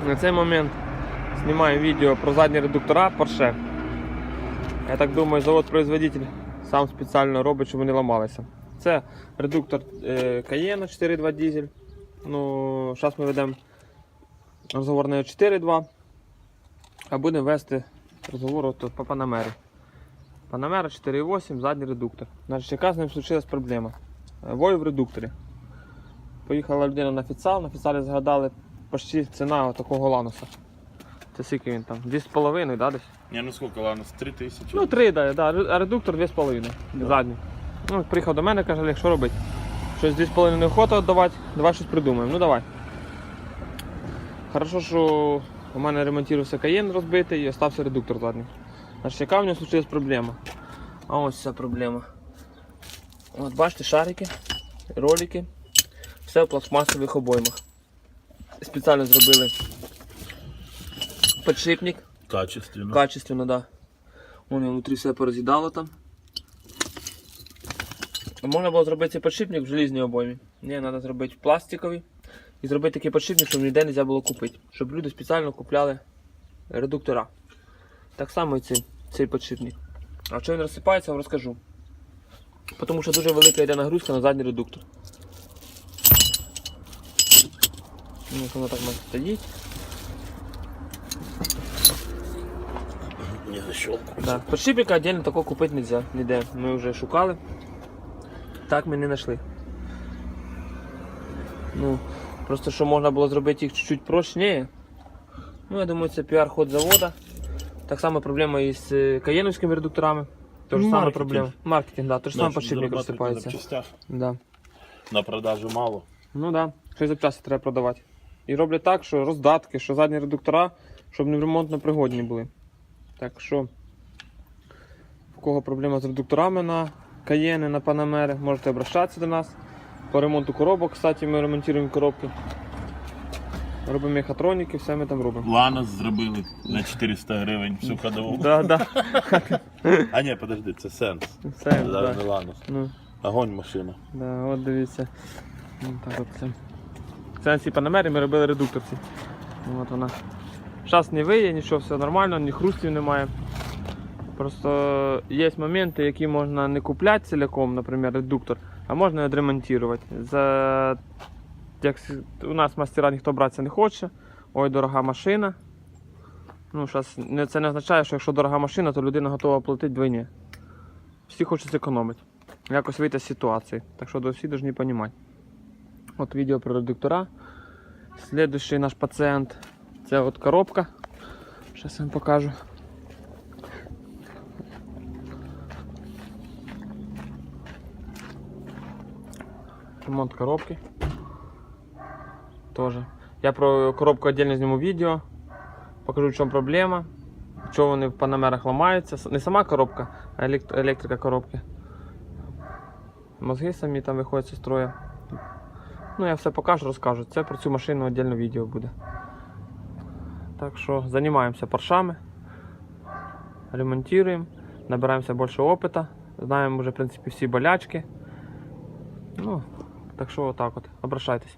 На цей момент знімаю відео про задні редуктора Porsche. Я так думаю, завод-производитель сам спеціально робить, щоб вони ламалися. Це редуктор Cayenne 4.2 дизель. Ну, зараз ми ведемо розговор на 4.2, а будемо вести розговор тут по Panamera. Panamera 4.8, задній редуктор. Значить, яка з ним случилась проблема? Вой в редукторі. Поїхала людина на офіціалі згадали почти ціна такого лануса. Це скільки він там? 2,5, да, десь? Не, ну сколько, ладно, 3000? Ну 3, да, а редуктор 2,5, да. Задній. Ну, приїхав до мене, каже, Олег, що робити? Щось 2,5 неохота віддавати, давай щось придумаємо. Ну давай. Хорошо, що у мене ремонтувався Cayenne розбитий і залишився редуктор задній. Значить, яка в нього случилась проблема? А ось ця проблема. От бачите, шарики, ролики, все в пластмасових обоймах. Спеціально зробили подшипник. Качественно. Качественно, да. Вон внутрі все пороз'їдало там. Можна було зробити цей подшипник в желізній обоймі. Ні, треба зробити в пластиковій. І зробити такий подшипник, щоб ніде не можна було купити. Щоб люди спеціально купляли редуктора. Так само і цей подшипник. А що він розсипається, я вам розкажу. Тому що дуже велика йде нагрузка на задній редуктор. Ну, воно так має стоїть. Не защелку. Да. Подшипника отдельно такого купити нельзя, ніде. Ми вже шукали. Так ми не знайшли. Ну, просто що можна було зробити їх чуть-чуть прочніше. Ну, я думаю, це піар-ход завода. Так само проблема і з каєновськими редукторами. То ж саме проблема. Маркетинг, да. То ж саме подшипник розсипається. Да. На продажу мало. Ну так, да. Щось запчасти треба продавати. І роблять так, що роздатки, що задні редуктора, щоб не ремонтно пригодні були. Так що, в кого проблема з редукторами на Cayenne, на Panamera, можете обращатися до нас. По ремонту коробок, кстати, ми ремонтуємо коробки. Робимо мехатроніки, все ми там робимо. Ланос зробили на 400 гривень всю ходову. Да, да. А ні, подожди, це Сенс. Сенс, Зараз да. не Ланос. Ну, Огонь машина. да, от дивіться. Так от це. Це на цій Panamera ми робили редукторці. От вона. Зараз не виє, нічого, все нормально, ні хрустів немає. Просто є моменти, які можна не купляти цілком, наприклад, редуктор, а можна відремонтувати. Як у нас мастера ніхто братися не хоче, ой, дорога машина. Ну, це не означає, що якщо дорога машина, то людина готова платити двойні. Всі хочуть зекономити. Якось вийти з ситуації. Так що всі повинні розуміти. От відео про редуктора. Слідуючий наш пацієнт. Це от коробка. Зараз я вам покажу. Ремонт коробки. Тоже. Я про коробку віддільно зніму відео. Покажу, в чому проблема. Чого вони в панамерах ламаються. Не сама коробка, а електрика коробки. Мозги самі там виходять зі строю. Ну, я все покажу, розкажу. Це про цю машину віддільно відео буде. Так що займаємося паршами, ремонтуємо, набираємося більше опиту, знаємо вже в принципі всі болячки. Ну, так що отак от, обращайтесь.